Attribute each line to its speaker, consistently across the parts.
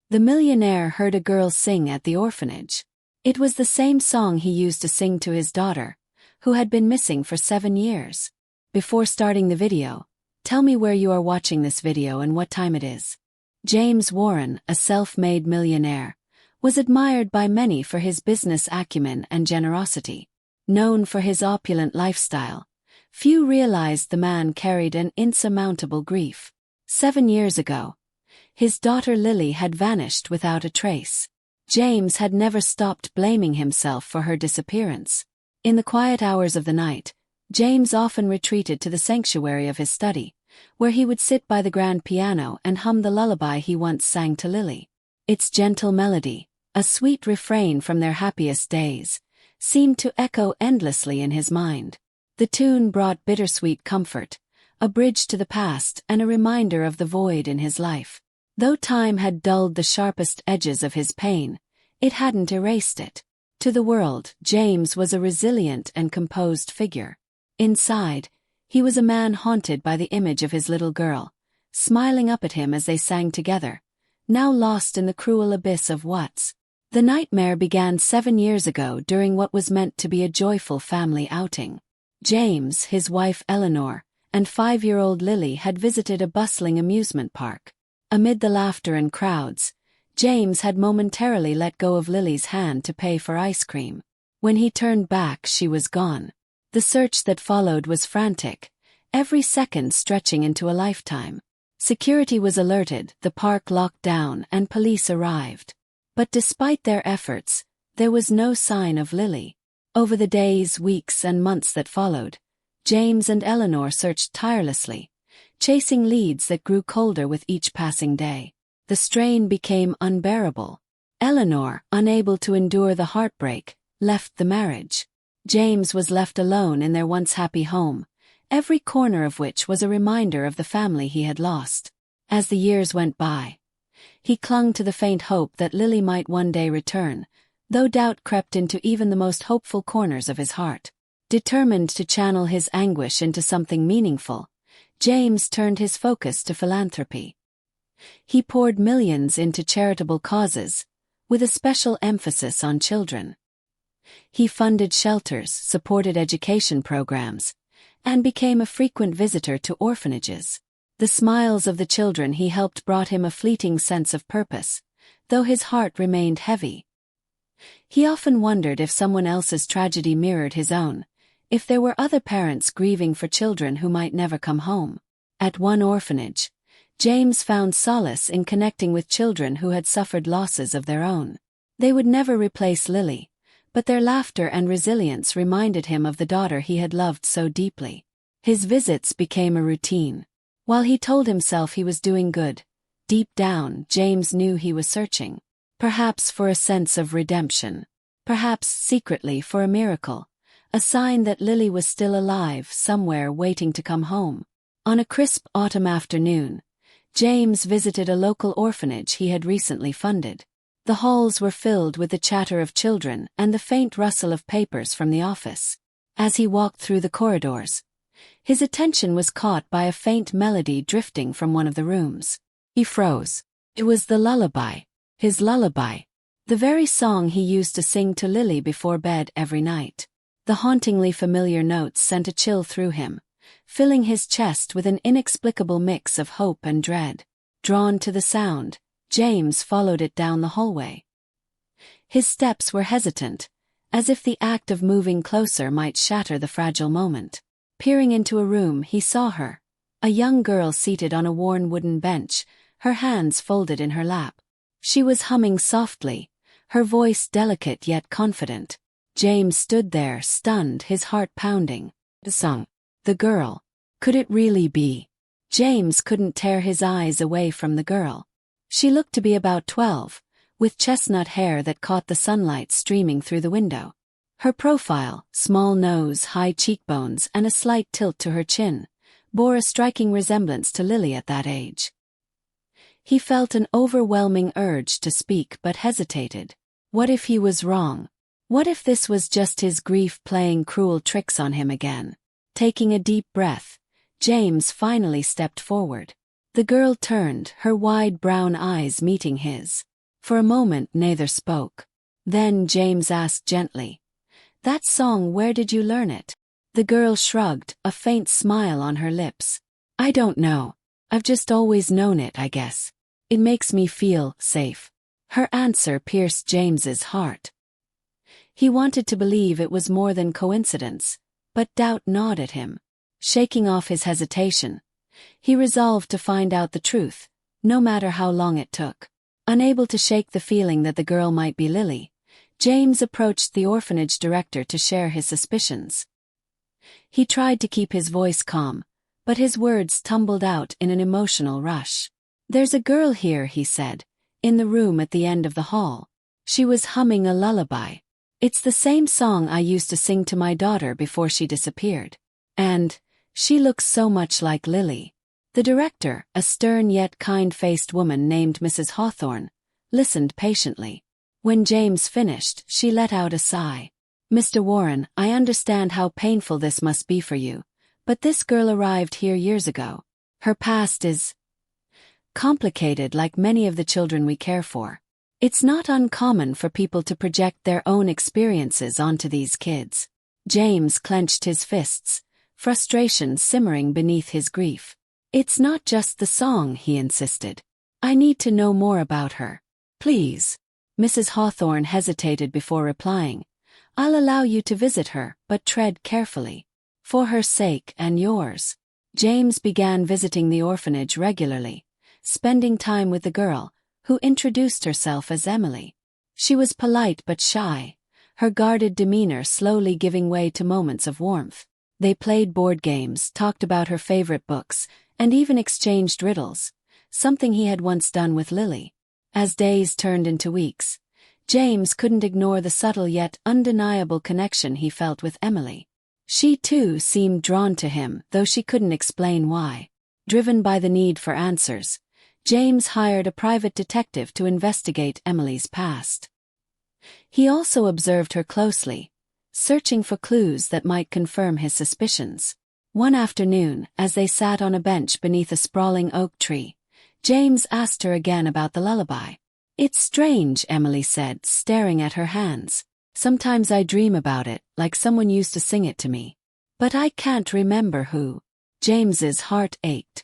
Speaker 1: The millionaire heard a girl sing at the orphanage. It was the same song he used to sing to his daughter, who had been missing for 7 years. Before starting the video, tell me where you are watching this video and what time it is. James Warren, a self-made millionaire, was admired by many for his business acumen and generosity. Known for his opulent lifestyle, few realized the man carried an insurmountable grief. 7 years ago, his daughter Lily had vanished without a trace. James had never stopped blaming himself for her disappearance. In the quiet hours of the night, James often retreated to the sanctuary of his study, where he would sit by the grand piano and hum the lullaby he once sang to Lily. Its gentle melody, a sweet refrain from their happiest days, seemed to echo endlessly in his mind. The tune brought bittersweet comfort, a bridge to the past and a reminder of the void in his life. Though time had dulled the sharpest edges of his pain, it hadn't erased it. To the world, James was a resilient and composed figure. Inside, he was a man haunted by the image of his little girl, smiling up at him as they sang together, now lost in the cruel abyss of what's. The nightmare began 7 years ago during what was meant to be a joyful family outing. James, his wife Eleanor, and 5-year-old Lily had visited a bustling amusement park. Amid the laughter and crowds, James had momentarily let go of Lily's hand to pay for ice cream. When he turned back, she was gone. The search that followed was frantic, every second stretching into a lifetime. Security was alerted, the park locked down, and police arrived. But despite their efforts, there was no sign of Lily. Over the days, weeks, and months that followed, James and Eleanor searched tirelessly, chasing leads that grew colder with each passing day. The strain became unbearable. Eleanor, unable to endure the heartbreak, left the marriage. James was left alone in their once happy home, every corner of which was a reminder of the family he had lost. As the years went by, he clung to the faint hope that Lily might one day return, though doubt crept into even the most hopeful corners of his heart. Determined to channel his anguish into something meaningful, James turned his focus to philanthropy. He poured millions into charitable causes, with a special emphasis on children. He funded shelters, supported education programs, and became a frequent visitor to orphanages. The smiles of the children he helped brought him a fleeting sense of purpose, though his heart remained heavy. He often wondered if someone else's tragedy mirrored his own, if there were other parents grieving for children who might never come home. At one orphanage, James found solace in connecting with children who had suffered losses of their own. They would never replace Lily, but their laughter and resilience reminded him of the daughter he had loved so deeply. His visits became a routine. While he told himself he was doing good, deep down James knew he was searching. Perhaps for a sense of redemption. Perhaps secretly for a miracle. A sign that Lily was still alive somewhere waiting to come home. On a crisp autumn afternoon, James visited a local orphanage he had recently funded. The halls were filled with the chatter of children and the faint rustle of papers from the office. As he walked through the corridors, his attention was caught by a faint melody drifting from one of the rooms. He froze. It was the lullaby. His lullaby. The very song he used to sing to Lily before bed every night. The hauntingly familiar notes sent a chill through him, filling his chest with an inexplicable mix of hope and dread. Drawn to the sound, James followed it down the hallway. His steps were hesitant, as if the act of moving closer might shatter the fragile moment. Peering into a room, he saw her, a young girl seated on a worn wooden bench, her hands folded in her lap. She was humming softly, her voice delicate yet confident. James stood there, stunned, his heart pounding. The song. The girl. Could it really be? James couldn't tear his eyes away from the girl. She looked to be about 12, with chestnut hair that caught the sunlight streaming through the window. Her profile, small nose, high cheekbones, and a slight tilt to her chin, bore a striking resemblance to Lily at that age. He felt an overwhelming urge to speak but hesitated. What if he was wrong? What if this was just his grief playing cruel tricks on him again? Taking a deep breath, James finally stepped forward. The girl turned, her wide brown eyes meeting his. For a moment neither spoke. Then James asked gently, "That song, where did you learn it?" The girl shrugged, a faint smile on her lips. "I don't know. I've just always known it, I guess. It makes me feel safe." Her answer pierced James's heart. He wanted to believe it was more than coincidence, but doubt gnawed at him. Shaking off his hesitation, he resolved to find out the truth, no matter how long it took. Unable to shake the feeling that the girl might be Lily, James approached the orphanage director to share his suspicions. He tried to keep his voice calm, but his words tumbled out in an emotional rush. "There's a girl here," he said, "in the room at the end of the hall. She was humming a lullaby. It's the same song I used to sing to my daughter before she disappeared. And she looks so much like Lily." The director, a stern yet kind-faced woman named Mrs. Hawthorne, listened patiently. When James finished, she let out a sigh. "Mr. Warren, I understand how painful this must be for you, but this girl arrived here years ago. Her past is complicated, like many of the children we care for. It's not uncommon for people to project their own experiences onto these kids." James clenched his fists, frustration simmering beneath his grief. "It's not just the song," he insisted. "I need to know more about her. Please." Mrs. Hawthorne hesitated before replying. "I'll allow you to visit her, but tread carefully. For her sake and yours." James began visiting the orphanage regularly, spending time with the girl, who introduced herself as Emily. She was polite but shy, her guarded demeanor slowly giving way to moments of warmth. They played board games, talked about her favorite books, and even exchanged riddles, something he had once done with Lily. As days turned into weeks, James couldn't ignore the subtle yet undeniable connection he felt with Emily. She too seemed drawn to him, though she couldn't explain why. Driven by the need for answers, James hired a private detective to investigate Emily's past. He also observed her closely, searching for clues that might confirm his suspicions. One afternoon, as they sat on a bench beneath a sprawling oak tree, James asked her again about the lullaby. "It's strange," Emily said, staring at her hands. "Sometimes I dream about it, like someone used to sing it to me. But I can't remember who." James's heart ached.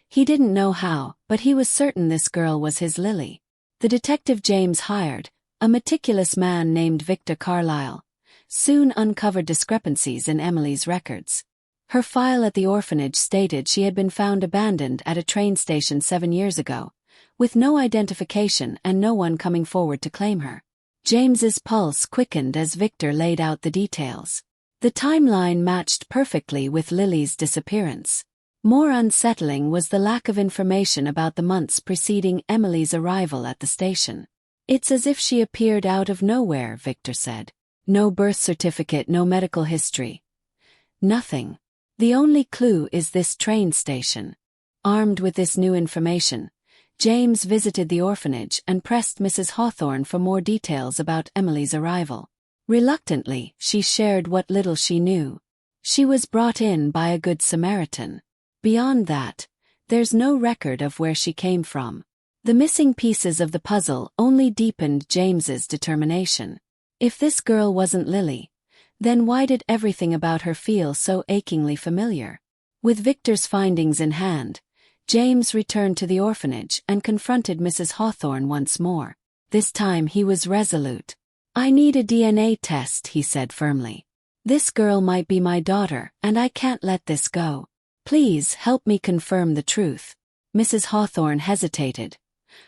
Speaker 1: He didn't know how, but he was certain this girl was his Lily. The detective James hired, a meticulous man named Victor Carlyle, soon uncovered discrepancies in Emily's records. Her file at the orphanage stated she had been found abandoned at a train station 7 years ago, with no identification and no one coming forward to claim her. James's pulse quickened as Victor laid out the details. The timeline matched perfectly with Lily's disappearance. More unsettling was the lack of information about the months preceding Emily's arrival at the station. "It's as if she appeared out of nowhere," Victor said. "No birth certificate, no medical history. Nothing. The only clue is this train station." Armed with this new information, James visited the orphanage and pressed Mrs. Hawthorne for more details about Emily's arrival. Reluctantly, she shared what little she knew. She was brought in by a Good Samaritan. Beyond that, there's no record of where she came from. The missing pieces of the puzzle only deepened James's determination. If this girl wasn't Lily, then why did everything about her feel so achingly familiar? With Victor's findings in hand, James returned to the orphanage and confronted Mrs. Hawthorne once more. This time he was resolute. "I need a DNA test," he said firmly. "This girl might be my daughter, and I can't let this go. Please help me confirm the truth." Mrs. Hawthorne hesitated,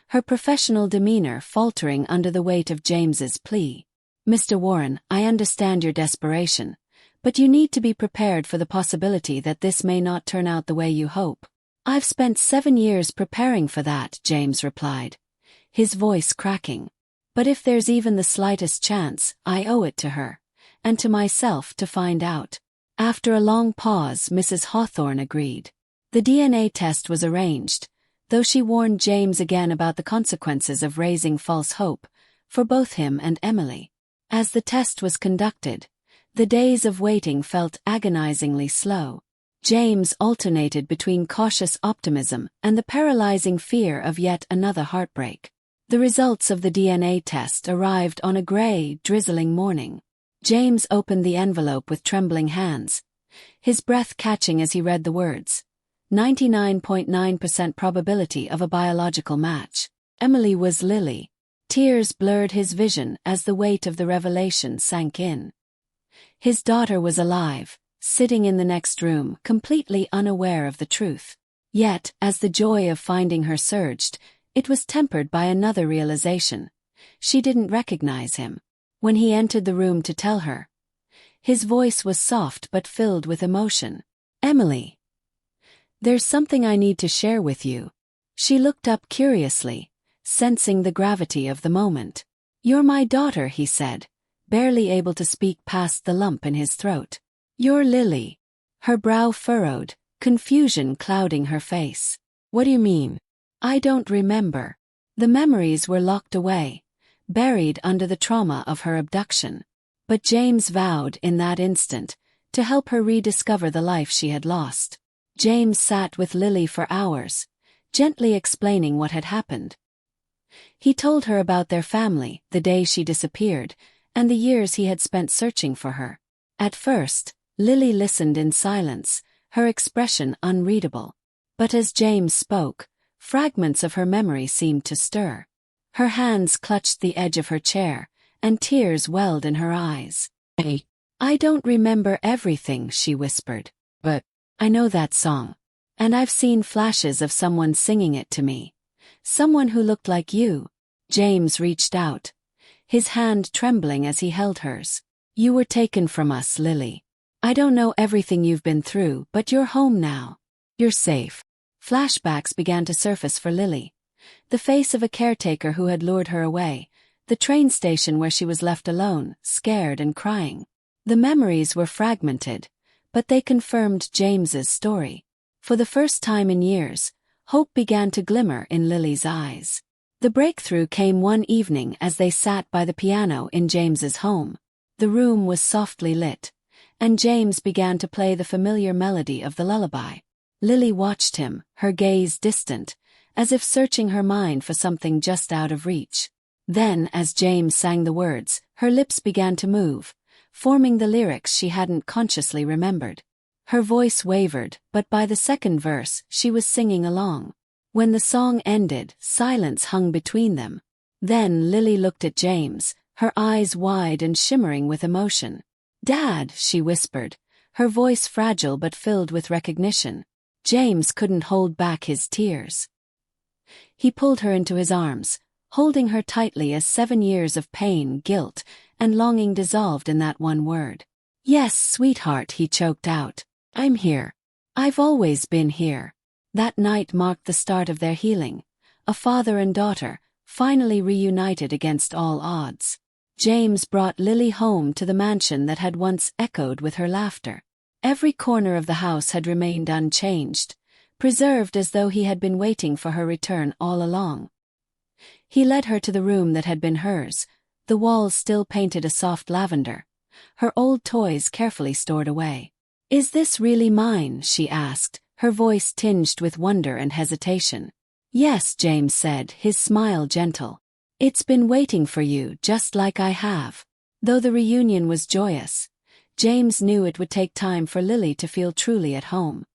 Speaker 1: her professional demeanor faltering under the weight of James's plea. "Mr. Warren, I understand your desperation, but you need to be prepared for the possibility that this may not turn out the way you hope." "I've spent 7 years preparing for that," James replied, his voice cracking. "But if there's even the slightest chance, I owe it to her, and to myself to find out." After a long pause, Mrs. Hawthorne agreed. The DNA test was arranged, though she warned James again about the consequences of raising false hope, for both him and Emily. As the test was conducted, the days of waiting felt agonizingly slow. James alternated between cautious optimism and the paralyzing fear of yet another heartbreak. The results of the DNA test arrived on a gray, drizzling morning. James opened the envelope with trembling hands, his breath catching as he read the words. 99.9% probability of a biological match. Emily was Lily. Tears blurred his vision as the weight of the revelation sank in. His daughter was alive, sitting in the next room, completely unaware of the truth. Yet, as the joy of finding her surged, it was tempered by another realization. She didn't recognize him. When he entered the room to tell her, his voice was soft but filled with emotion. "Emily, there's something I need to share with you." She looked up curiously, sensing the gravity of the moment. "You're my daughter," he said, barely able to speak past the lump in his throat. "You're Lily." Her brow furrowed, confusion clouding her face. "What do you mean?" "I don't remember." The memories were locked away, buried under the trauma of her abduction. But James vowed in that instant to help her rediscover the life she had lost. James sat with Lily for hours, gently explaining what had happened. He told her about their family, the day she disappeared, and the years he had spent searching for her. At first, Lily listened in silence, her expression unreadable. But as James spoke, fragments of her memory seemed to stir. Her hands clutched the edge of her chair, and tears welled in her eyes. I don't remember everything," she whispered. "But I know that song. And I've seen flashes of someone singing it to me. Someone who looked like you." James reached out, his hand trembling as he held hers. "You were taken from us, Lily. I don't know everything you've been through, but you're home now. You're safe." Flashbacks began to surface for Lily. The face of a caretaker who had lured her away, the train station where she was left alone, scared and crying. The memories were fragmented, but they confirmed James's story. For the first time in years, hope began to glimmer in Lily's eyes. The breakthrough came one evening as they sat by the piano in James's home. The room was softly lit, and James began to play the familiar melody of the lullaby. Lily watched him, her gaze distant, as if searching her mind for something just out of reach. Then, as James sang the words, her lips began to move, forming the lyrics she hadn't consciously remembered. Her voice wavered, but by the second verse, she was singing along. When the song ended, silence hung between them. Then Lily looked at James, her eyes wide and shimmering with emotion. "Dad," she whispered, her voice fragile but filled with recognition. James couldn't hold back his tears. He pulled her into his arms, holding her tightly as 7 years of pain, guilt, and longing dissolved in that one word. "Yes, sweetheart," he choked out. "I'm here. I've always been here." That night marked the start of their healing, a father and daughter, finally reunited against all odds. James brought Lily home to the mansion that had once echoed with her laughter. Every corner of the house had remained unchanged, preserved as though he had been waiting for her return all along. He led her to the room that had been hers, the walls still painted a soft lavender, her old toys carefully stored away. "Is this really mine?" she asked, her voice tinged with wonder and hesitation. "Yes," James said, his smile gentle. "It's been waiting for you just like I have." Though the reunion was joyous, James knew it would take time for Lily to feel truly at home.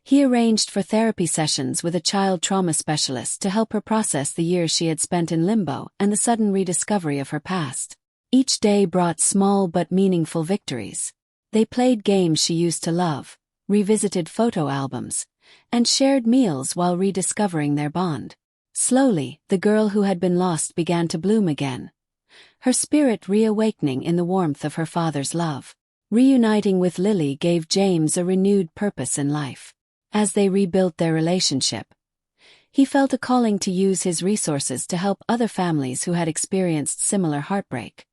Speaker 1: He arranged for therapy sessions with a child trauma specialist to help her process the years she had spent in limbo and the sudden rediscovery of her past. Each day brought small but meaningful victories. They played games she used to love, revisited photo albums, and shared meals while rediscovering their bond. Slowly, the girl who had been lost began to bloom again, her spirit reawakening in the warmth of her father's love. Reuniting with Lily gave James a renewed purpose in life. As they rebuilt their relationship, he felt a calling to use his resources to help other families who had experienced similar heartbreak.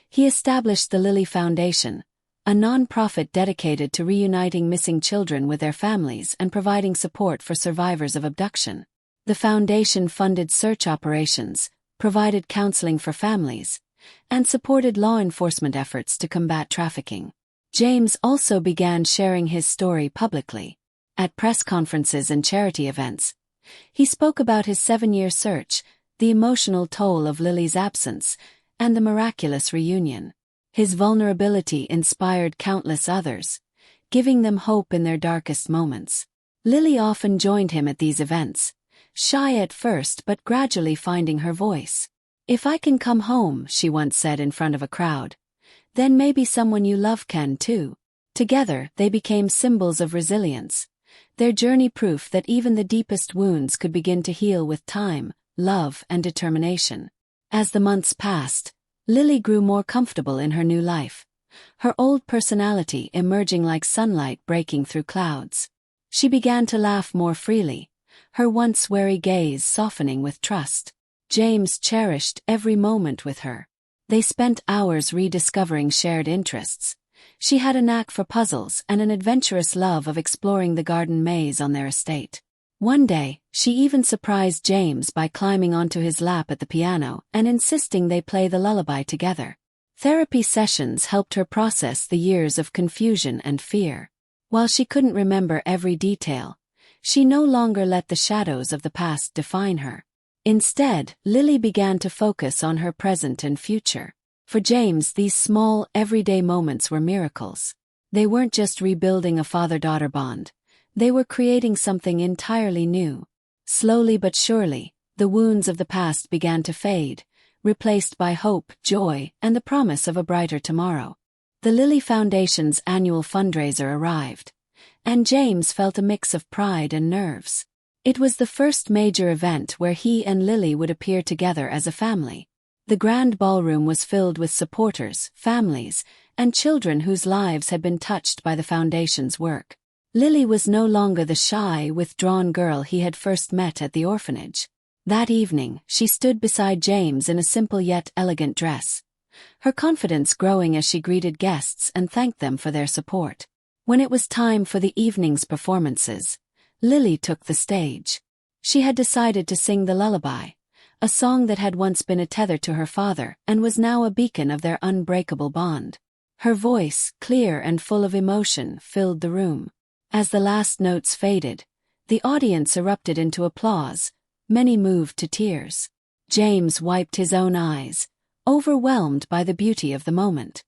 Speaker 1: He established the Lily Foundation, a non-profit dedicated to reuniting missing children with their families and providing support for survivors of abduction. The foundation funded search operations, provided counseling for families, and supported law enforcement efforts to combat trafficking. James also began sharing his story publicly. At press conferences and charity events, he spoke about his 7-year search, the emotional toll of Lily's absence, and the miraculous reunion. His vulnerability inspired countless others, giving them hope in their darkest moments. Lily often joined him at these events, shy at first but gradually finding her voice. "If I can come home," she once said in front of a crowd, "then maybe someone you love can too." Together, they became symbols of resilience, their journey proof that even the deepest wounds could begin to heal with time, love, and determination. As the months passed, Lily grew more comfortable in her new life, her old personality emerging like sunlight breaking through clouds. She began to laugh more freely, her once wary gaze softening with trust. James cherished every moment with her. They spent hours rediscovering shared interests. She had a knack for puzzles and an adventurous love of exploring the garden maze on their estate. One day, she even surprised James by climbing onto his lap at the piano and insisting they play the lullaby together. Therapy sessions helped her process the years of confusion and fear. While she couldn't remember every detail, she no longer let the shadows of the past define her. Instead, Lily began to focus on her present and future. For James, these small, everyday moments were miracles. They weren't just rebuilding a father-daughter bond. They were creating something entirely new. Slowly but surely, the wounds of the past began to fade, replaced by hope, joy, and the promise of a brighter tomorrow. The Lily Foundation's annual fundraiser arrived, and James felt a mix of pride and nerves. It was the first major event where he and Lily would appear together as a family. The grand ballroom was filled with supporters, families, and children whose lives had been touched by the foundation's work. Lily was no longer the shy, withdrawn girl he had first met at the orphanage. That evening, she stood beside James in a simple yet elegant dress, her confidence growing as she greeted guests and thanked them for their support. When it was time for the evening's performances, Lily took the stage. She had decided to sing the lullaby, a song that had once been a tether to her father and was now a beacon of their unbreakable bond. Her voice, clear and full of emotion, filled the room. As the last notes faded, the audience erupted into applause, many moved to tears. James wiped his own eyes, overwhelmed by the beauty of the moment.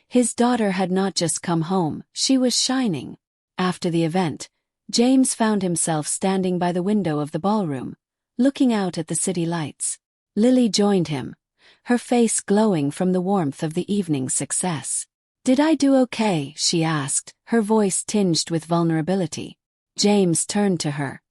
Speaker 1: His daughter had not just come home, she was shining. After the event, James found himself standing by the window of the ballroom, looking out at the city lights. Lily joined him, her face glowing from the warmth of the evening's success. "Did I do okay?" she asked, her voice tinged with vulnerability. James turned to her,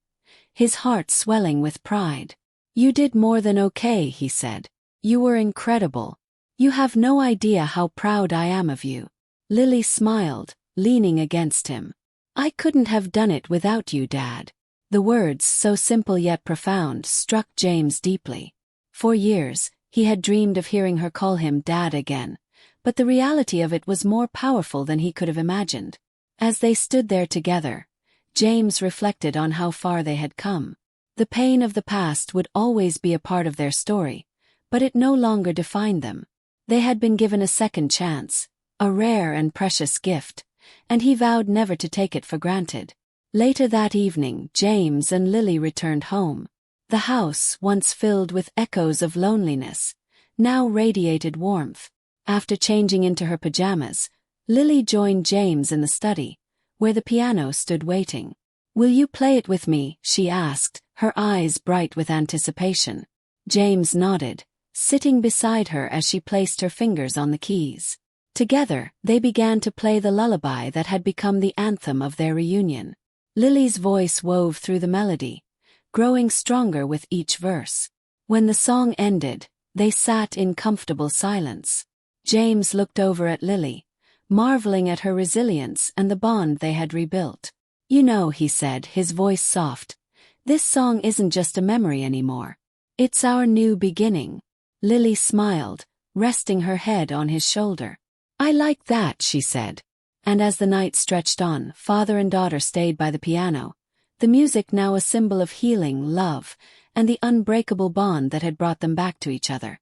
Speaker 1: his heart swelling with pride. "You did more than okay," he said. "You were incredible. You have no idea how proud I am of you." Lily smiled, leaning against him. "I couldn't have done it without you, Dad." The words, so simple yet profound, struck James deeply. For years, he had dreamed of hearing her call him Dad again, but the reality of it was more powerful than he could have imagined. As they stood there together, James reflected on how far they had come. The pain of the past would always be a part of their story, but it no longer defined them. They had been given a second chance, a rare and precious gift, and he vowed never to take it for granted. Later that evening, James and Lily returned home. The house, once filled with echoes of loneliness, now radiated warmth. After changing into her pajamas, Lily joined James in the study, where the piano stood waiting. "Will you play it with me?" she asked, her eyes bright with anticipation. James nodded, sitting beside her as she placed her fingers on the keys. Together, they began to play the lullaby that had become the anthem of their reunion. Lily's voice wove through the melody, growing stronger with each verse. When the song ended, they sat in comfortable silence. James looked over at Lily, marveling at her resilience and the bond they had rebuilt. "You know," he said, his voice soft, "this song isn't just a memory anymore. It's our new beginning." Lily smiled, resting her head on his shoulder. "I like that," she said. And as the night stretched on, father and daughter stayed by the piano, the music now a symbol of healing, love, and the unbreakable bond that had brought them back to each other.